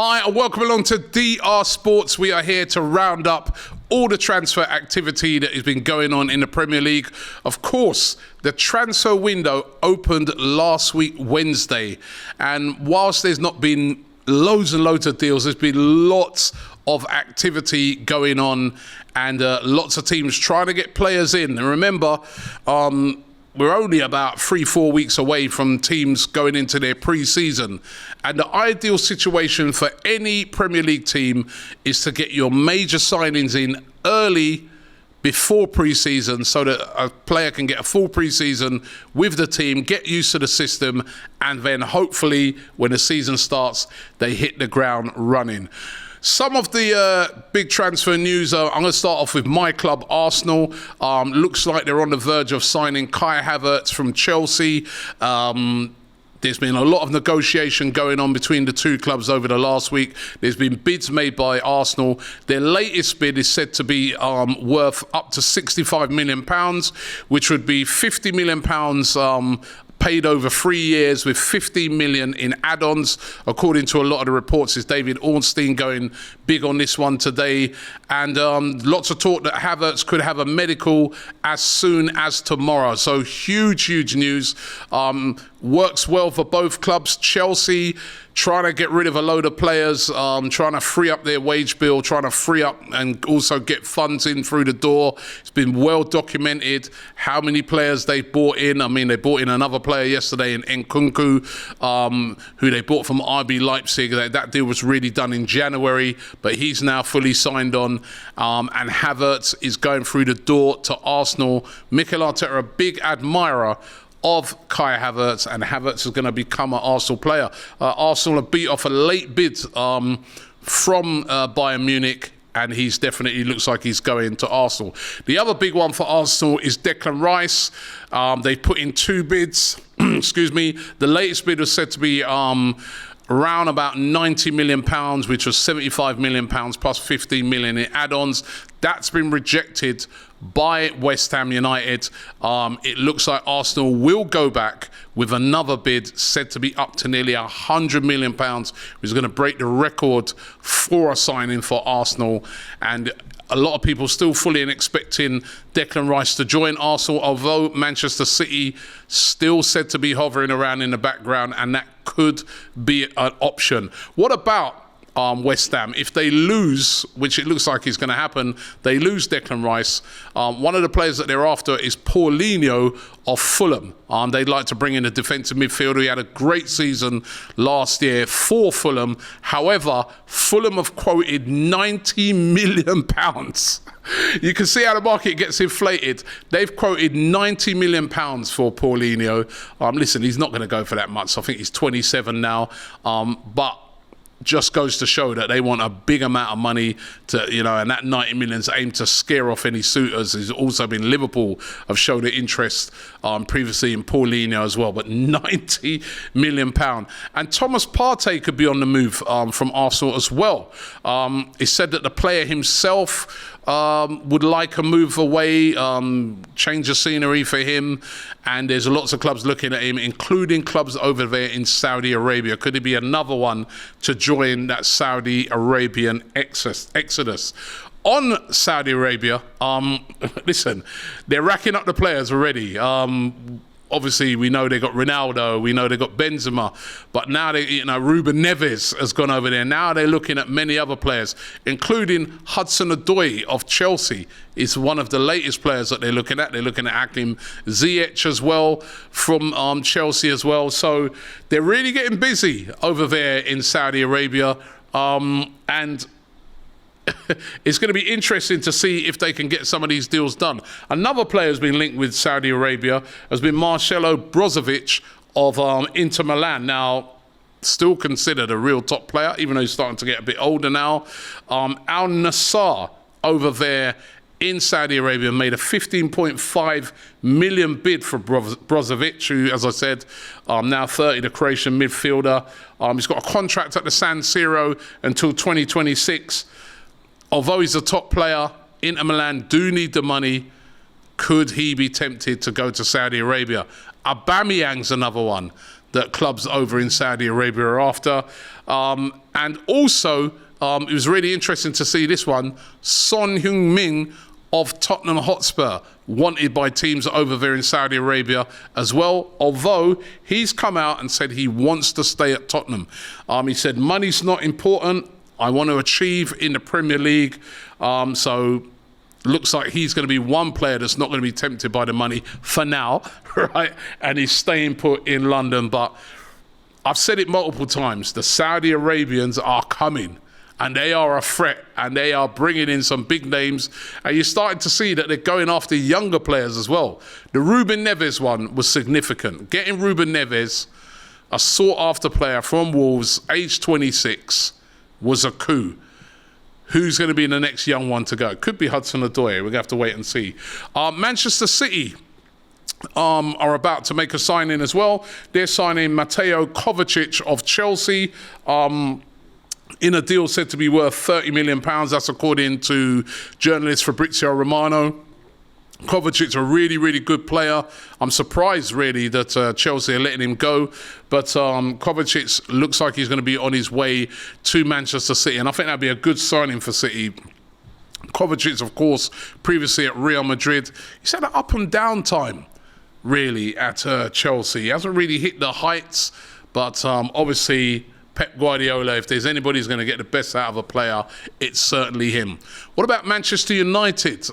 Hi and welcome along to DR Sports. We are here to round up all the transfer activity that has been going on in the Premier League. Of course, the transfer window opened last week, Wednesday. And whilst there's not been loads and loads of deals, there's been lots of activity going on and lots of teams trying to get players in. And remember, we're only about 3-4 weeks away from teams going into their pre-season. And the ideal situation for any Premier League team is to get your major signings in early before pre-season so that a player can get a full pre-season with the team, get used to the system, and then hopefully when the season starts, they hit the ground running. Some of the big transfer news, I'm going to start off with my club, Arsenal. Looks like they're on the verge of signing Kai Havertz from Chelsea. There's been a lot of negotiation going on between the two clubs over the last week. There's been bids made by Arsenal. Their latest bid is said to be worth up to £65 million, which would be £50 million paid over 3 years with 15 million in add-ons. According to a lot of the reports, is David Ornstein going big on this one today. And lots of talk that Havertz could have a medical as soon as tomorrow. So huge news. Works well for both clubs. Chelsea trying to get rid of a load of players, trying to free up their wage bill, trying to free up and also get funds in through the door. It's been well documented how many players they bought in. I mean, they bought in another player yesterday in Nkunku, who they bought from RB Leipzig. That deal was really done in January, but he's now fully signed on. And Havertz is going through the door to Arsenal. Mikel Arteta, a big admirer of Kai Havertz, and Havertz is going to become an Arsenal player. Arsenal have beat off a late bid from Bayern Munich, and he's definitely looks like he's going to Arsenal. The other big one for Arsenal is Declan Rice. They put in two bids. Excuse me. The latest bid was said to be around about £90 million, which was £75 million plus 15 million in add-ons. That's been rejected by West Ham United. It looks like Arsenal will go back with another bid said to be up to nearly £100 million, which is going to break the record for a signing for Arsenal. And a lot of people still fully expecting Declan Rice to join Arsenal, although Manchester City still said to be hovering around in the background, and that could be an option. What about West Ham? If they lose, which it looks like is going to happen, they lose Declan Rice. One of the players that they're after is Paulinho of Fulham. They'd like to bring in a defensive midfielder. He had a great season last year for Fulham. However, Fulham have quoted £90 million. You can see how the market gets inflated. They've quoted £90 million for Paulinho. Listen, he's not going to go for that much. I think he's 27 now. But just goes to show that they want a big amount of money to, and that 90 million's aimed to scare off any suitors. There's also been Liverpool have showed an interest previously in Paulinho as well, but £90 million. And Thomas Partey could be on the move from Arsenal as well. It's said that the player himself would like a move away, change of scenery for him, and there's lots of clubs looking at him, including clubs over there in Saudi Arabia. Could it be another one to join that Saudi Arabian exodus? On Saudi Arabia, listen, they're racking up the players already. Obviously, we know they got Ronaldo, we know they got Benzema, but now Ruben Neves has gone over there. Now they're looking at many other players, including Hudson-Odoi of Chelsea is one of the latest players that they're looking at. They're looking at Hakim Ziyech as well from Chelsea as well. So they're really getting busy over there in Saudi Arabia, and it's going to be interesting to see if they can get some of these deals done. Another player who's been linked with Saudi Arabia has been Marcelo Brozovic of Inter Milan. Now, still considered a real top player, even though he's starting to get a bit older now. Al Nassr over there in Saudi Arabia made a 15.5 million bid for Brozovic, who, as I said, now 30, the Croatian midfielder. He's got a contract at the San Siro until 2026. Although he's a top player, Inter Milan do need the money. Could he be tempted to go to Saudi Arabia? Aubameyang's another one. that clubs over in Saudi Arabia are after. And also, it was really interesting to see this one. Son Heung-min of Tottenham Hotspur, wanted by teams over there in Saudi Arabia as well, although he's come out and said he wants to stay at Tottenham. He said, money's not important. I want to achieve in the Premier League. So looks like he's going to be one player that's not going to be tempted by the money for now, right? And he's staying put in London. But I've said it multiple times, the Saudi Arabians are coming. And they are a threat, and they are bringing in some big names. And you're starting to see that they're going after younger players as well. The Ruben Neves one was significant. Getting Ruben Neves, a sought-after player from Wolves, age 26, was a coup. Who's going to be the next young one to go? Could be Hudson-Odoi. We're going to have to wait and see. Manchester City are about to make a signing as well. They're signing Mateo Kovacic of Chelsea. In a deal said to be worth £30 million. That's according to journalist Fabrizio Romano. Kovacic, a really, really good player. I'm surprised, really, that Chelsea are letting him go. But Kovacic looks like he's going to be on his way to Manchester City. And I think that'd be a good signing for City. Kovacic, of course, previously at Real Madrid. He's had an up and down time, really, at Chelsea. He hasn't really hit the heights. But obviously, Pep Guardiola, if there's anybody who's going to get the best out of a player, it's certainly him. What about Manchester United?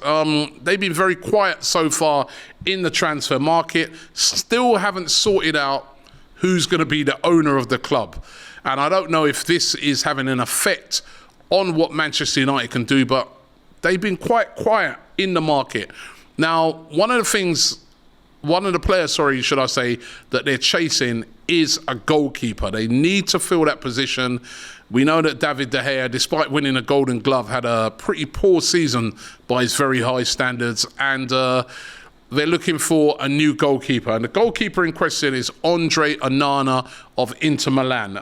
They've been very quiet so far in the transfer market. Still haven't sorted out who's going to be the owner of the club. And I don't know if this is having an effect on what Manchester United can do, but they've been quite quiet in the market. Now, one of the players, should I say, that they're chasing is a goalkeeper. They need to fill that position. We know that David De Gea, despite winning a Golden Glove, had a pretty poor season by his very high standards, and they're looking for a new goalkeeper. And the goalkeeper in question is Andre Onana of Inter Milan.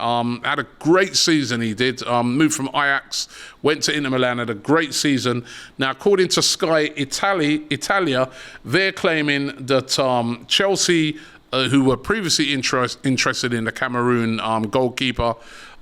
Had a great season, he did. Moved from Ajax, went to Inter Milan, had a great season. Now, according to Sky Italia, they're claiming that Chelsea, who were previously interested in the Cameroon goalkeeper,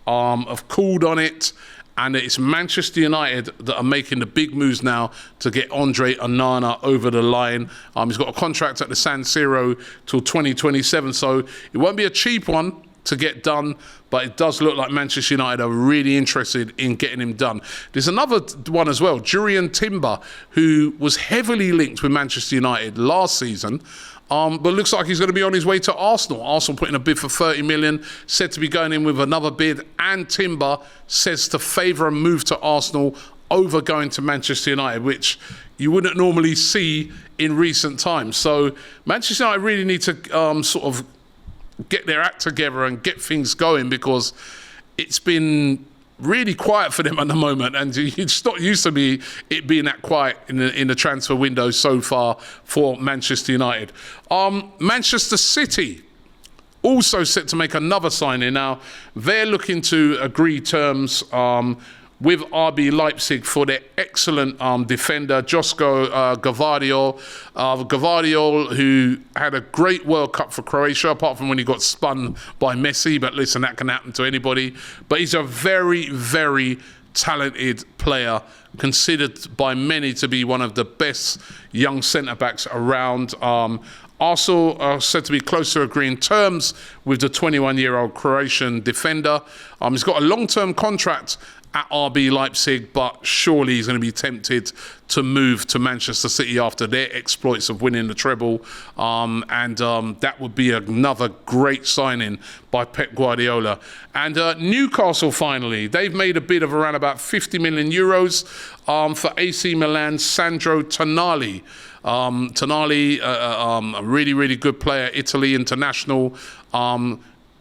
have called on it. And it's Manchester United that are making the big moves now to get Andre Onana over the line. He's got a contract at the San Siro till 2027, so it won't be a cheap one to get done, but it does look like Manchester United are really interested in getting him done. There's another one as well, Jurrien Timber, who was heavily linked with Manchester United last season, but looks like he's going to be on his way to Arsenal. Arsenal putting a bid for 30 million, said to be going in with another bid, and Timber says to favour a move to Arsenal over going to Manchester United, which you wouldn't normally see in recent times. So Manchester United really need to sort of get their act together and get things going, because it's been really quiet for them at the moment, and it's not used to be it being that quiet in the transfer window so far for Manchester United. Manchester City also set to make another signing. Now, they're looking to agree terms with RB Leipzig for their excellent defender, Josko Gvardiol. Gvardiol, who had a great World Cup for Croatia, apart from when he got spun by Messi. But listen, that can happen to anybody. But he's a very, very talented player, considered by many to be one of the best young centre-backs around. Arsenal are said to be close to agreeing terms with the 21-year-old Croatian defender. He's got a long-term contract at RB Leipzig, but surely he's going to be tempted to move to Manchester City after their exploits of winning the treble. And that would be another great signing by Pep Guardiola. And Newcastle, finally, they've made a bid of around about 50 million euros for AC Milan's Sandro Tonali. Tonali, a really, really good player, Italy international.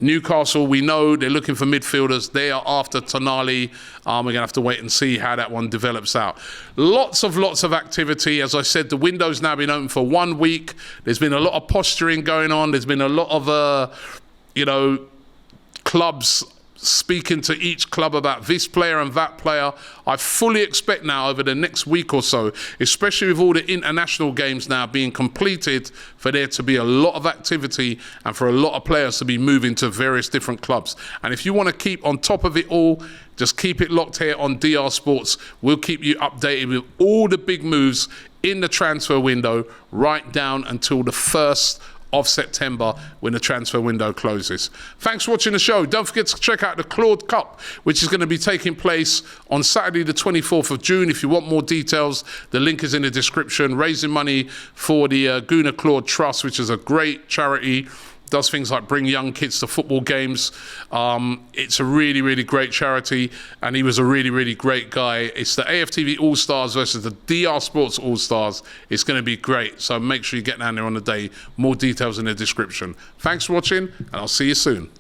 Newcastle, we know they're looking for midfielders. They are after Tonali. We're going to have to wait and see how that one develops out. Lots of activity. As I said, the window's now been open for 1 week. There's been a lot of posturing going on. There's been a lot of, clubs speaking to each club about this player and that player. I fully expect now over the next week or so, especially with all the international games now being completed, for there to be a lot of activity and for a lot of players to be moving to various different clubs. And if you want to keep on top of it all, just keep it locked here on DR Sports. We'll keep you updated with all the big moves in the transfer window right down until the 1st of September when the transfer window closes. Thanks for watching the show. Don't forget to check out the Claude Cup, which is going to be taking place on Saturday the 24th of June. If you want more details, the link is in the description. Raising money for the Guna Claude Trust, which is a great charity, does things like bring young kids to football games. It's a really, really great charity, and he was a really, really great guy. It's the AFTV All-Stars versus the DR Sports All-Stars. It's going to be great, so make sure you get down there on the day. More details in the description. Thanks for watching, and I'll see you soon.